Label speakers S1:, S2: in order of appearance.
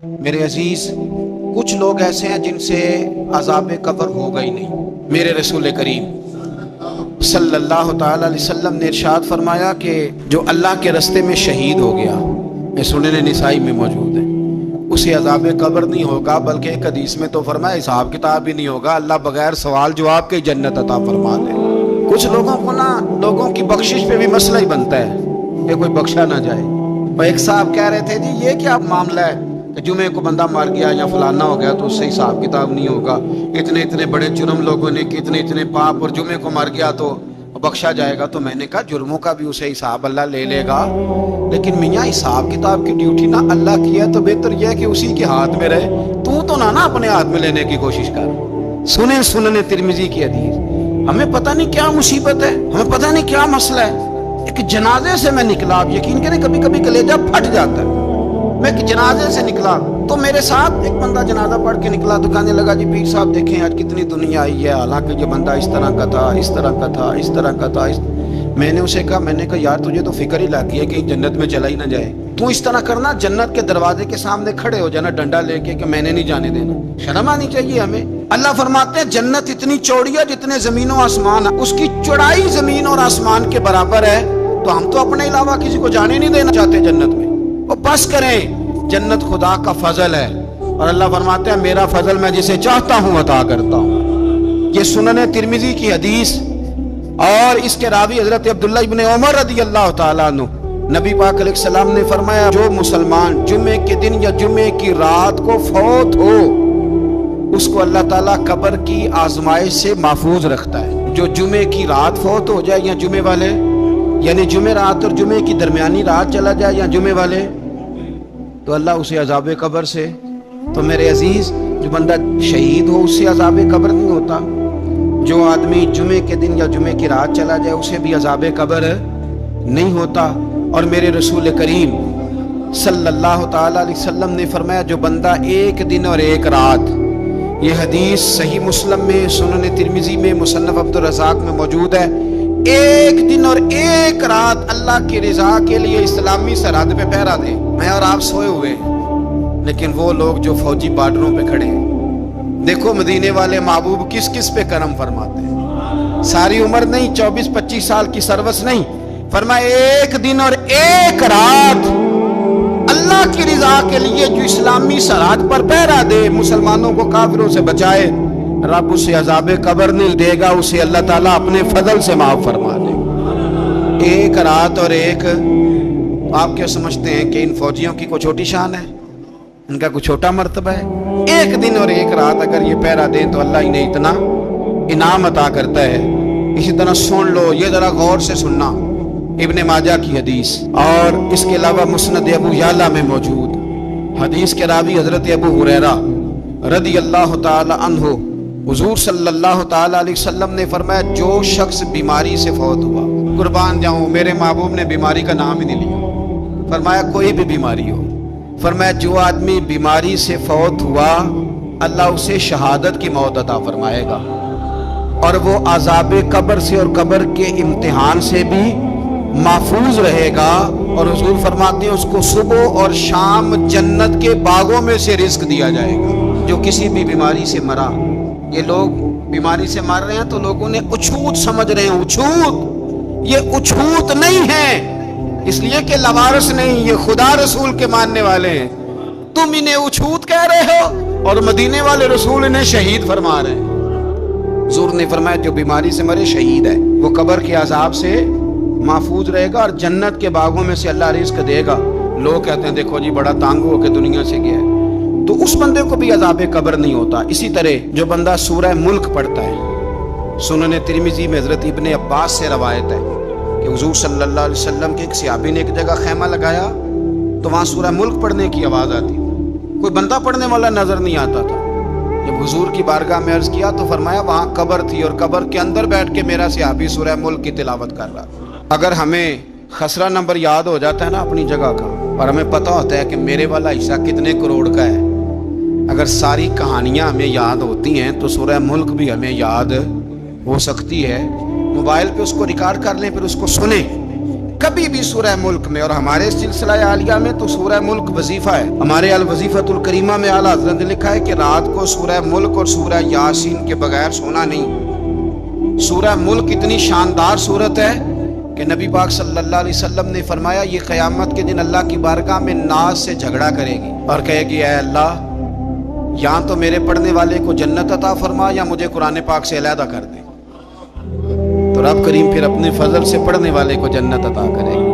S1: میرے عزیز، کچھ لوگ ایسے ہیں جن سے عذاب قبر ہوگا ہی نہیں۔ میرے رسول کریم صلی اللہ تعالی علیہ وسلم نے ارشاد فرمایا کہ جو اللہ کے رستے میں شہید ہو گیا، یہ سنن نسائی میں موجود ہے، اسے عذاب قبر نہیں ہوگا، بلکہ ایک حدیث میں تو فرمایا حساب کتاب بھی نہیں ہوگا، اللہ بغیر سوال جواب کے جنت عطا فرما دے۔ کچھ لوگوں کو لوگوں کی بخشش پہ بھی مسئلہ ہی بنتا ہے کہ کوئی بخشا نہ جائے۔ اور ایک صاحب کہہ رہے تھے جی یہ کیا معاملہ ہے کہ جمعے کو بندہ مر گیا یا فلانا ہو گیا تو اس سے حساب کتاب نہیں ہوگا، اتنے بڑے جرم لوگوں نے کہ اتنے پاپ، اور جمعے کو مر گیا تو بخشا جائے گا۔ تو میں نے کہا جرموں کا بھی اسے حساب اللہ لے لے گا، لیکن میاں حساب کتاب کی ڈیوٹی نہ اللہ کی ہے تو بہتر یہ ہے کہ اسی کے ہاتھ میں رہے، تو نہ اپنے ہاتھ میں لینے کی کوشش کر۔ سنن ترمذی کی حدیث، ہمیں پتہ نہیں کیا مصیبت ہے، ہمیں پتہ نہیں کیا مسئلہ ہے۔ ایک جنازے سے میں نکلا، آپ یقین کریں کبھی کبھی کلیجہ پھٹ جاتا ہے۔ میں ایک جنازے سے نکلا تو میرے ساتھ ایک بندہ جنازہ پڑھ کے نکلا تو کہنے لگا جی پیر صاحب دیکھیں آج کتنی دنیا آئی ہے، حالانکہ یہ بندہ اس طرح کا تھا، اس طرح کا تھا، اس طرح کا تھا۔ میں نے اسے کہا یار تجھے تو فکر ہی لاتی ہے کہ جنت میں چلا ہی نہ جائے، تو اس طرح کرنا جنت کے دروازے کے سامنے کھڑے ہو جانا ڈنڈا لے کے کہ میں نے نہیں جانے دینا۔ شرم آنی چاہیے ہمیں۔ اللہ فرماتے ہیں جنت اتنی چوڑی ہے جتنے زمین و آسمان ہے، اس کی چوڑائی زمین اور آسمان کے برابر ہے، تو ہم تو اپنے علاوہ کسی کو جانے نہیں دینا چاہتے جنت میں۔ وہ بس کریں، جنت خدا کا فضل ہے، اور اللہ فرماتے ہیں میرا فضل میں جسے چاہتا ہوں عطا کرتا ہوں۔ یہ سنن ترمذی کی حدیث، اور اس کے راوی حضرت عبداللہ ابن عمر رضی اللہ تعالیٰ عنہ، نبی پاک علیہ السلام نے فرمایا جو مسلمان جمعے کے دن یا جمعے کی رات کو فوت ہو، اس کو اللہ تعالیٰ قبر کی آزمائش سے محفوظ رکھتا ہے۔ جو جمعے کی رات فوت ہو جائے یا جمعے والے، یعنی جمعے رات اور جمعے کی درمیانی رات چلا جائے یا جمعے والے، تو اللہ اسے عذاب قبر سے، تو میرے عزیز جو بندہ شہید ہو اس سے عذاب قبر نہیں ہوتا، جو آدمی جمعے کے دن یا جمعے کی رات چلا جائے اسے بھی عذاب قبر نہیں ہوتا۔ اور میرے رسول کریم صلی اللہ تعالی علیہ وسلم نے فرمایا جو بندہ ایک دن اور ایک رات، یہ حدیث صحیح مسلم میں، سنن ترمذی میں، مصنف عبدالرزاق میں موجود ہے، ایک دن اور ایک رات اللہ کی رضا کے لیے اسلامی سرحد پہ پہرا دے۔ میں اور آپ سوئے ہوئے ہیں، لیکن وہ لوگ جو فوجی بارڈروں پہ کھڑے ہیں، دیکھو مدینے والے محبوب کس کس پہ کرم فرماتے ہیں۔ ساری عمر نہیں، 24-25 سال کی سروس نہیں، فرمایا ایک دن اور ایک رات اللہ کی رضا کے لیے جو اسلامی سرحد پر پہرا دے، مسلمانوں کو کافروں سے بچائے، رب اسے عذاب قبر نہیں دے گا، اسے اللہ تعالیٰ اپنے فضل سے معاف فرما دے گا۔ ایک رات اور ایک، آپ کیا سمجھتے ہیں کہ ان فوجیوں کی کوئی چھوٹی شان ہے، ان کا کوئی چھوٹا مرتبہ ہے؟ ایک دن اور ایک رات اگر یہ پہرا دیں تو اللہ انہیں اتنا انعام عطا کرتا ہے۔ اسی طرح سن لو، یہ ذرا غور سے سننا، ابن ماجہ کی حدیث، اور اس کے علاوہ مسند ابو یعلا میں موجود حدیث کے راوی حضرت ابو ہریرہ رضی اللہ تعالی عنہ، حضور صلی اللہ تعالی علیہ وسلم نے فرمایا جو شخص بیماری سے فوت ہوا، قربان جاؤں میرے محبوب نے بیماری کا نام ہی نہیں لیا، فرمایا کوئی بھی بیماری ہو، فرمایا جو آدمی بیماری سے فوت ہوا اللہ اسے شہادت کی موت عطا فرمائے گا، اور وہ عذاب قبر سے اور قبر کے امتحان سے بھی محفوظ رہے گا، اور حضور فرماتے ہیں اس کو صبح اور شام جنت کے باغوں میں سے رزق دیا جائے گا۔ جو کسی بھی بیماری سے مرا، یہ لوگ بیماری سے مر رہے ہیں تو لوگوں نے اچھوت سمجھ رہے ہیں، اچھوت، یہ اچھوت نہیں ہے، اس لیے کہ لوارث نہیں، یہ خدا رسول کے ماننے والے ہیں، تم انہیں اچھوت کہہ رہے ہو اور مدینے والے رسول انہیں شہید فرما رہے ہیں۔ حضور نے فرمایا جو بیماری سے مرے شہید ہے، وہ قبر کے عذاب سے محفوظ رہے گا اور جنت کے باغوں میں سے اللہ رزق دے گا۔ لوگ کہتے ہیں دیکھو جی بڑا تانگ ہو کے دنیا سے گیا ہے، تو اس بندے کو بھی عذاب قبر نہیں ہوتا۔ اسی طرح جو بندہ سورہ ملک پڑھتا ہے، سنن ترمذی میں حضرت ابن عباس سے روایت ہے کہ حضور صلی اللہ علیہ وسلم کے ایک صحابی نے ایک جگہ خیمہ لگایا تو وہاں سورہ ملک پڑھنے کی آواز آتی، کوئی بندہ پڑھنے والا نظر نہیں آتا تھا۔ جب حضور کی بارگاہ میں عرض کیا تو فرمایا وہاں قبر تھی اور قبر کے اندر بیٹھ کے میرا صحابی سورہ ملک کی تلاوت کر رہا۔ اگر ہمیں خسرہ نمبر یاد ہو جاتا ہے نا اپنی جگہ کا، اور ہمیں پتہ ہوتا ہے کہ میرے والا حصہ کتنے کروڑ کا ہے، اگر ساری کہانیاں ہمیں یاد ہوتی ہیں تو سورہ ملک بھی ہمیں یاد ہو سکتی ہے۔ موبائل پہ اس کو ریکارڈ کر لیں، پھر اس کو سنیں، کبھی بھی سورہ ملک میں، اور ہمارے سلسلہ عالیہ میں تو سورہ ملک وظیفہ ہے، ہمارے الوظیفۃ الکریمہ میں اعلیٰ حضرت نے لکھا ہے کہ رات کو سورہ ملک اور سورہ یاسین کے بغیر سونا نہیں۔ سورہ ملک اتنی شاندار سورت ہے کہ نبی پاک صلی اللہ علیہ وسلم نے فرمایا یہ قیامت کے دن اللہ کی بارگاہ میں ناز سے جھگڑا کرے گی اور کہے گی اے اللہ، یہاں تو میرے پڑھنے والے کو جنت عطا فرما یا مجھے قرآن پاک سے علیحدہ کر دے۔ تو رب کریم پھر اپنے فضل سے پڑھنے والے کو جنت عطا کرے گا۔